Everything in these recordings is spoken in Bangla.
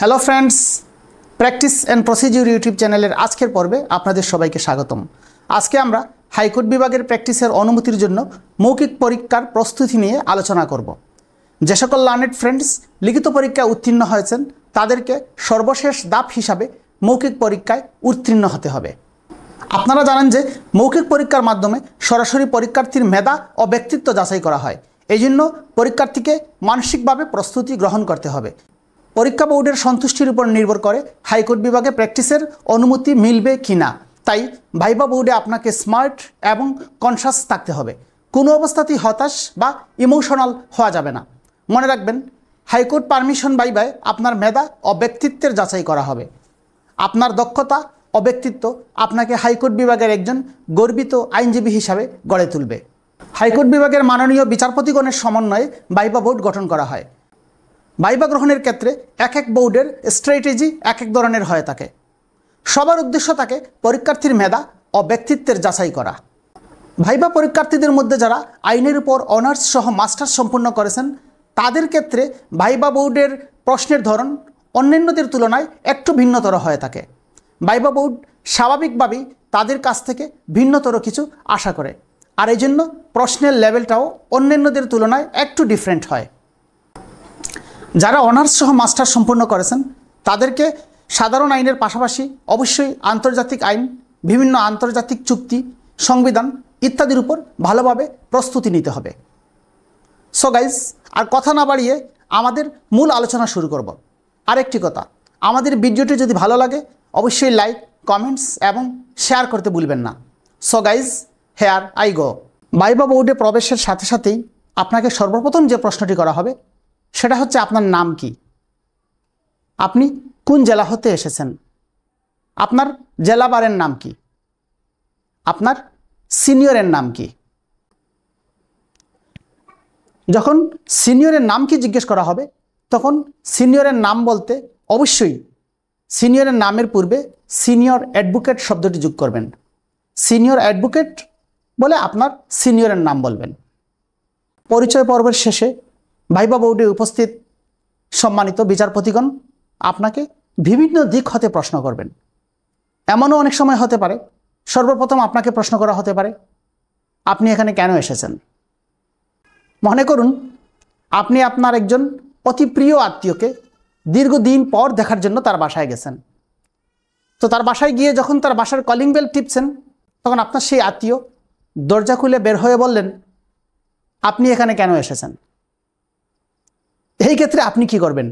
Hello friends, practice and procedure YouTube চ্যানেলের আজকের পর্বে আপনাদের সবাইকে স্বাগতম। আজকে আমরা হাইকোর্ট বিভাগের প্র্যাকটিসের অনুমতির জন্য মৌখিক পরীক্ষার প্রস্তুতি নিয়ে আলোচনা করব। যে সকল লার্নেড ফ্রেন্ডস লিখিত পরীক্ষায় উত্তীর্ণ হয়েছেন তাদেরকে সর্বশেষ ধাপ হিসাবে মৌখিক পরীক্ষায় উত্তীর্ণ হতে হবে। আপনারা জানেন যে মৌখিক পরীক্ষার মাধ্যমে সরাসরি পরীক্ষার্থীর মেধা ও ব্যক্তিত্ব যাচাই করা হয়। এই জন্য পরীক্ষার্থীকে মানসিকভাবে প্রস্তুতি গ্রহণ করতে হবে। পরীক্ষা বোর্ডের সন্তুষ্টির উপর নির্ভর করে হাইকোর্ট বিভাগে প্র্যাকটিসের অনুমতি মিলবে কি না। তাই ভাইবা বোর্ডে আপনাকে স্মার্ট এবং কনসাস থাকতে হবে। কোনো অবস্থাতেই হতাশ বা ইমোশনাল হওয়া যাবে না। মনে রাখবেন, হাইকোর্ট পারমিশন ভাইবায় আপনার মেধা ও ব্যক্তিত্বের যাচাই করা হবে। আপনার দক্ষতা ও ব্যক্তিত্ব আপনাকে হাইকোর্ট বিভাগের একজন গর্বিত আইনজীবী হিসাবে গড়ে তুলবে। হাইকোর্ট বিভাগের মাননীয় বিচারপতিগণের সমন্বয়ে ভাইবা বোর্ড গঠন করা হয়। ভাইবা গ্রহণের ক্ষেত্রে এক এক বোর্ডের স্ট্র্যাটেজি এক এক ধরনের হয়ে থাকে। সবার উদ্দেশ্য থাকে পরীক্ষার্থীর মেধা ও ব্যক্তিত্বের যাচাই করা। ভাইবা পরীক্ষার্থীদের মধ্যে যারা আইনের উপর অনার্স সহ মাস্টার্স সম্পূর্ণ করেছেন তাদের ক্ষেত্রে ভাইবা বোর্ডের প্রশ্নের ধরন অন্যান্যদের তুলনায় একটু ভিন্নতর হয়ে থাকে। ভাইবা বোর্ড স্বাভাবিকভাবেই তাদের কাছ থেকে ভিন্নতর কিছু আশা করে, আর এই জন্য প্রশ্নের লেভেলটাও অন্যান্যদের তুলনায় একটু ডিফারেন্ট হয়। যারা অনার্স সহ মাস্টার্স সম্পূর্ণ করেছেন তাদেরকে সাধারণ আইনের পাশাপাশি অবশ্যই আন্তর্জাতিক আইন, বিভিন্ন আন্তর্জাতিক চুক্তি, সংবিধান ইত্যাদির উপর ভালোভাবে প্রস্তুতি নিতে হবে। সো গাইজ, আর কথা না বাড়িয়ে আমাদের মূল আলোচনা শুরু করব। আরেকটি কথা, আমাদের ভিডিওটি যদি ভালো লাগে অবশ্যই লাইক, কমেন্টস এবং শেয়ার করতে ভুলবেন না। So guys, here I go. Viva বোর্ডে প্রবেশের সাথে সাথেই আপনাকে সর্বপ্রথম যে প্রশ্নটি করা হবে সেটা হচ্ছে আপনার নাম কি, আপনি কোন জেলা হতে এসেছেন, আপনার জেলা বারের নাম কি, আপনার সিনিয়রের নাম কি। যখন সিনিয়রের নাম কি জিজ্ঞেস করা হবে তখন সিনিয়রের নাম বলতে অবশ্যই সিনিয়রের নামের পূর্বে সিনিয়র অ্যাডভোকেট শব্দটি যোগ করবেন। সিনিয়র অ্যাডভোকেট বলে আপনার সিনিয়রের নাম বলবেন। পরিচয় পর্বের শেষে ভাইবা বোর্ডে উপস্থিত সম্মানিত বিচারপতিগণ আপনাকে বিভিন্ন দিক হতে প্রশ্ন করবেন। এমনও অনেক সময় হতে পারে সর্বপ্রথম আপনাকে প্রশ্ন করা হতে পারে, আপনি এখানে কেন এসেছেন। মনে করুন আপনি আপনার একজন অতি প্রিয় আত্মীয়কে দীর্ঘদিন পর দেখার জন্য তার বাসায় গেছেন। তো তার বাসায় গিয়ে যখন তার বাসার কলিং বেল টিপছেন তখন আপনার সেই আত্মীয় দরজা খুলে বের হয়ে বললেন, আপনি এখানে কেন এসেছেন। এই ক্ষেত্রে আপনি কি করবেন?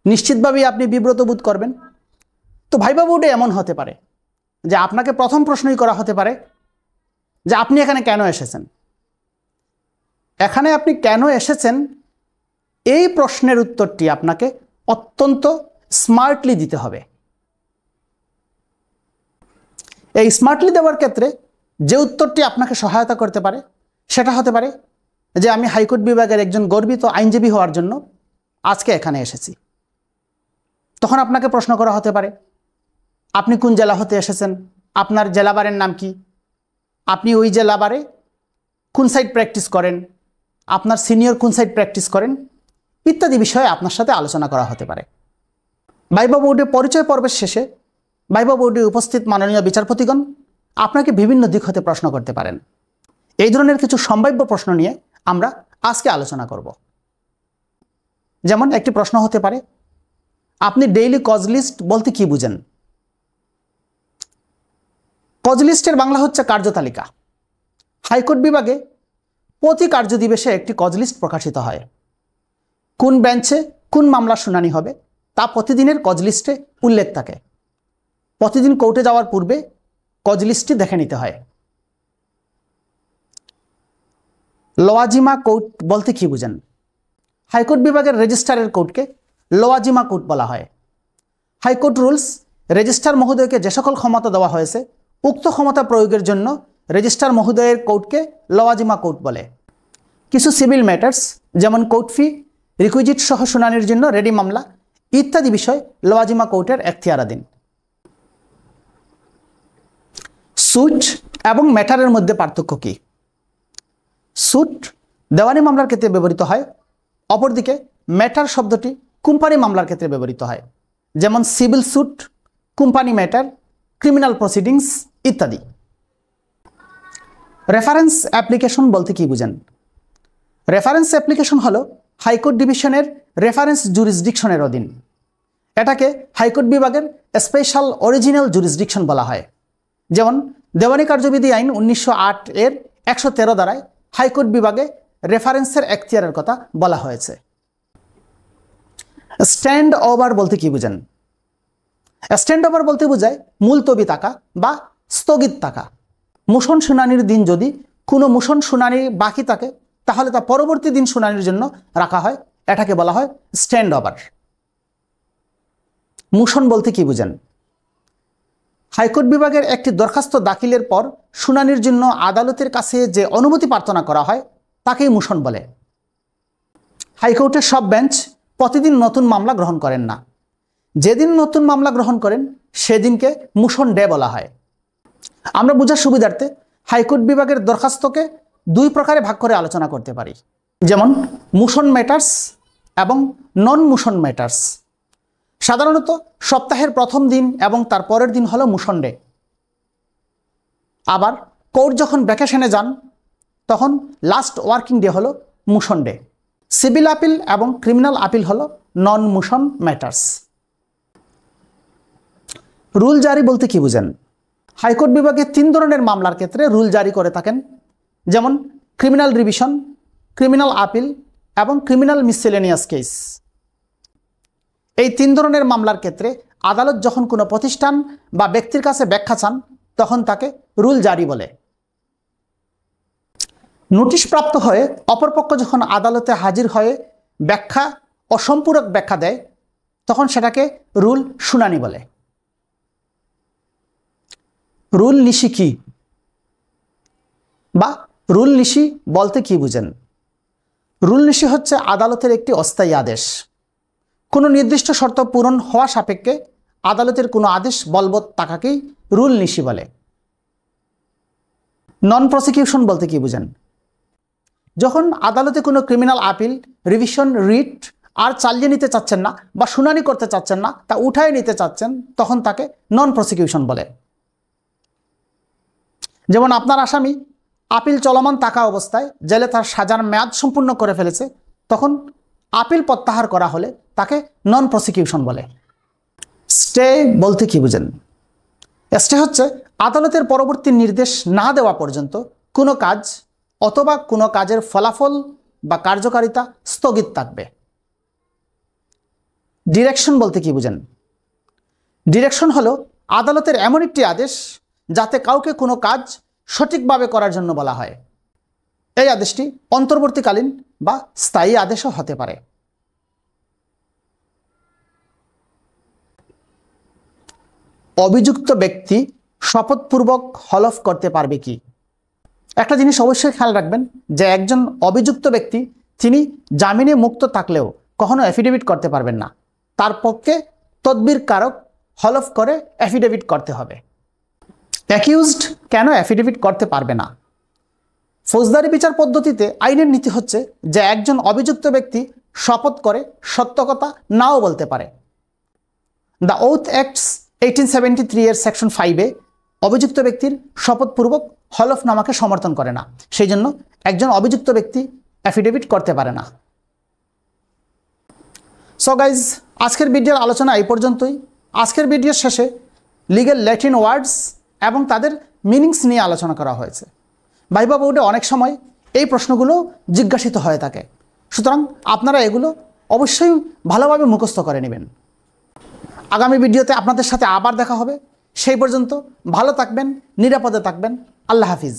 নিশ্চিতভাবেই আপনি বিব্রত বোধ করবেন। তো ভাইবা বোর্ডে এমন হতে পারে যে আপনাকে প্রথম প্রশ্নই করা হতে পারে যে আপনি এখানে কেন এসেছেন। এখানে আপনি কেন এসেছেন এই প্রশ্নের উত্তরটি আপনাকে অত্যন্ত স্মার্টলি দিতে হবে। এই স্মার্টলি দেওয়ার ক্ষেত্রে যে উত্তরটি আপনাকে সহায়তা করতে পারে সেটা হতে পারে যে আমি হাইকোর্ট বিভাগের একজন গর্বিত আইনজীবী হওয়ার জন্য আজকে এখানে এসেছি। তখন আপনাকে প্রশ্ন করা হতে পারে, আপনি কোন জেলা হতে এসেছেন, আপনার জেলাবারের নাম কি, আপনি ওই জেলাবারে কোন সাইড প্র্যাকটিস করেন, আপনার সিনিয়র কোন সাইড প্র্যাকটিস করেন ইত্যাদি বিষয়ে আপনার সাথে আলোচনা করা হতে পারে। ভাইবা বোর্ডে পরিচয় পর্বের শেষে ভাইবা বোর্ডে উপস্থিত মাননীয় বিচারপতিগণ আপনাকে বিভিন্ন দিক হতে প্রশ্ন করতে পারেন। এই ধরনের কিছু সম্ভাব্য প্রশ্ন নিয়ে আমরা আজকে আলোচনা করব। যেমন একটি প্রশ্ন হতে পারে, আপনি ডেইলি কজ লিস্ট বলতে কি বুঝেন। কজ লিস্টের বাংলা হচ্ছে কার্যতালিকা। হাইকোর্ট বিভাগে প্রতি কার্য দিবসে একটি কজ লিস্ট প্রকাশিত হয়। কোন বেঞ্চে কোন মামলার শুনানি হবে তা প্রতিদিনের কজ লিস্টে উল্লেখ থাকে। প্রতিদিন কোর্টে যাওয়ার পূর্বে কজ লিস্টটি দেখে নিতে হয়। লওয়াজিমা কোর্ট বলতে কি বুঝেন। হাইকোর্ট বিভাগের রেজিস্ট্রারের কোর্টকে লওয়াজিমা কোর্ট বলা হয়। হাইকোর্ট রুলস রেজিস্ট্রার মহোদয়কে যে সকল ক্ষমতা দেওয়া হয়েছে উক্ত ক্ষমতা প্রয়োগের জন্য রেজিস্ট্রার মহোদয়ের কোর্টকে লওয়াজিমা কোর্ট বলে। কিছু সিভিল ম্যাটার্স যেমন কোর্ট ফি, রিকুইজিট সহ শুনানির জন্য রেডি মামলা ইত্যাদি বিষয় লওয়াজিমা কোর্টের এখতিয়ারাধীন। সুট এবং ম্যাটারের মধ্যে পার্থক্য কী? সুট দেওয়ানি মামলার ক্ষেত্রে ব্যবহৃত হয়, অপরদিকে ম্যাটার শব্দটি কোম্পানি মামলার ক্ষেত্রে ব্যবহৃত হয়, যেমন civil sweet, company matter, criminal proceedings ইত্যাদি। রেফারেন্স অ্যাপ্লিকেশন বলতে কি বুঝেন? রেফারেন্স অ্যাপ্লিকেশন হলো হাইকোর্ট ডিভিশনের রেফারেন্স জুরিসডিকশনের অধীন। এটাকে হাইকোর্ট বিভাগের স্পেশাল অরিজিনাল জুরিসডিকশন বলা হয়। যেমন দেওয়ানি কার্যবিধি আইন 1908 এর 113 ধারায় হাইকোর্ট বিভাগে রেফারেন্সের এখতিয়ারের কথা বলা হয়েছে। স্ট্যান্ড ওভার বলতে কি বুঝেন? স্ট্যান্ড ওভার বলতে বোঝায় মুলতবি থাকা বা স্থগিত থাকা। মোশন শুনানির দিন যদি কোনো মোশন শুনানি বাকি থাকে তাহলে তা পরবর্তী দিন শুনানির জন্য রাখা হয়, এটাকে বলা হয় স্ট্যান্ড ওভার। মোশন বলতে কি বুঝেন? হাইকোর্ট বিভাগের একটি দরখাস্ত দাখিলের পর শুনানির জন্য আদালতের কাছে যে অনুমতি প্রার্থনা করা হয় তাকেই মোশন বলে। হাইকোর্টের সব বেঞ্চ প্রতিদিন নতুন মামলা গ্রহণ করেন না। যেদিন নতুন মামলা গ্রহণ করেন সেদিনকে মোশন ডে বলা হয়। আমরা বোঝার সুবিধার্থে হাইকোর্ট বিভাগের দরখাস্তকে দুই প্রকারে ভাগ করে আলোচনা করতে পারি, যেমন মোশন ম্যাটার্স এবং নন মোশন ম্যাটার্স। সাধারণত সপ্তাহের প্রথম দিন এবং তার পরের দিন হলো মোশন ডে। আবার কোর্ট যখন ভ্যাকেশনে যান তখন লাস্ট ওয়ার্কিং ডে হলো মোশন ডে। সিভিল আপিল এবং ক্রিমিনাল আপিল হলো নন মোশন ম্যাটার্স। রুল জারি বলতে কি বুঝেন? হাইকোর্ট বিভাগে 3 ধরনের মামলার ক্ষেত্রে রুল জারি করে থাকেন, যেমন ক্রিমিনাল রিভিশন, ক্রিমিনাল আপিল এবং ক্রিমিনাল মিসসেলেনিয়াস কেস। এই 3 ধরনের মামলার ক্ষেত্রে আদালত যখন কোনো প্রতিষ্ঠান বা ব্যক্তির কাছে ব্যাখ্যা চান তখন তাকে রুল জারি বলে। নোটিশ প্রাপ্ত হয়ে অপরপক্ষ যখন আদালতে হাজির হয়ে ব্যাখ্যা অসম্পূরক ব্যাখ্যা দেয় তখন সেটাকে রুল শুনানি বলে। রুল নিশি কি বা রুল নিশি বলতে কি বুঝেন? রুল নিশি হচ্ছে আদালতের একটি অস্থায়ী আদেশ। কোনো নির্দিষ্ট শর্ত পূরণ হওয়া সাপেক্ষে আদালতের কোনো আদেশ বলবৎ থাকাকেই রুল নিশি বলে। নন প্রসিকিউশন বলতে কি বুঝেন? যখন আদালতে কোনো ক্রিমিনাল আপিল, রিভিশন, রিট আর চালিয়ে নিতে চাচ্ছেন না বা শুনানি করতে চাচ্ছেন না, তা উঠায় নিতে চাচ্ছেন, তখন তাকে নন প্রসিকিউশন বলে। যেমন আপনার আসামি আপিল চলমান থাকা অবস্থায় জেলে তার সাজার মেয়াদ সম্পূর্ণ করে ফেলেছে, তখন আপিল প্রত্যাহার করা হলে তাকে নন প্রসিকিউশন বলে। স্টে বলতে কি বুঝেন? স্টে হচ্ছে আদালতের পরবর্তী নির্দেশ না দেওয়া পর্যন্ত কোনো কাজ অথবা কোনো কাজের ফলাফল বা কার্যকারিতা স্থগিত থাকবে। ডিরেকশন বলতে কি বুঝেন? ডিরেকশন হলো আদালতের এমন একটি আদেশ যাতে কাউকে কোনো কাজ সঠিকভাবে করার জন্য বলা হয়। এই আদেশটি অন্তর্বর্তীকালীন বা স্থায়ী আদেশও হতে পারে। অভিযুক্ত ব্যক্তি শপথপূর্বক হলফ করতে পারবে কি? একটা জিনিস অবশ্যই খেয়াল রাখবেন যে একজন অভিযুক্ত ব্যক্তি তিনি জামিনে মুক্ত থাকলেও কখনো অ্যাফিডেভিট করতে পারবেন না। তার পক্ষে তদবির কারক হলফ করে অ্যাফিডেভিট করতে হবে। অ্যাকিউজড কেন অ্যাফিডেভিট করতে পারবে না? ফৌজদারি বিচার পদ্ধতিতে আইনের নীতি হচ্ছে যে একজন অভিযুক্ত ব্যক্তি শপথ করে সত্য কথা নাও বলতে পারে। দ্য ওথ অ্যাক্টস 1873 এর সেকশন 5-এ অভিযুক্ত ব্যক্তির শপথপূর্বক হলফনামাকে সমর্থন করে না। সেই জন্য একজন অভিযুক্ত ব্যক্তি অ্যাফিডেভিট করতে পারে না। সো গাইজ, আজকের ভিডিওর আলোচনা এই পর্যন্তই। আজকের ভিডিওর শেষে লিগ্যাল ল্যাটিন ওয়ার্ডস এবং তাদের মিনিংস নিয়ে আলোচনা করা হয়েছে। ভাইবা বোর্ডে অনেক সময় এই প্রশ্নগুলো জিজ্ঞাসিত হয়ে থাকে, সুতরাং আপনারা এগুলো অবশ্যই ভালোভাবে মুখস্থ করে নেবেন। আগামী ভিডিওতে আপনাদের সাথে আবার দেখা হবে। সেই পর্যন্ত ভালো থাকবেন, নিরাপদে থাকবেন। আল্লাহ হাফিজ।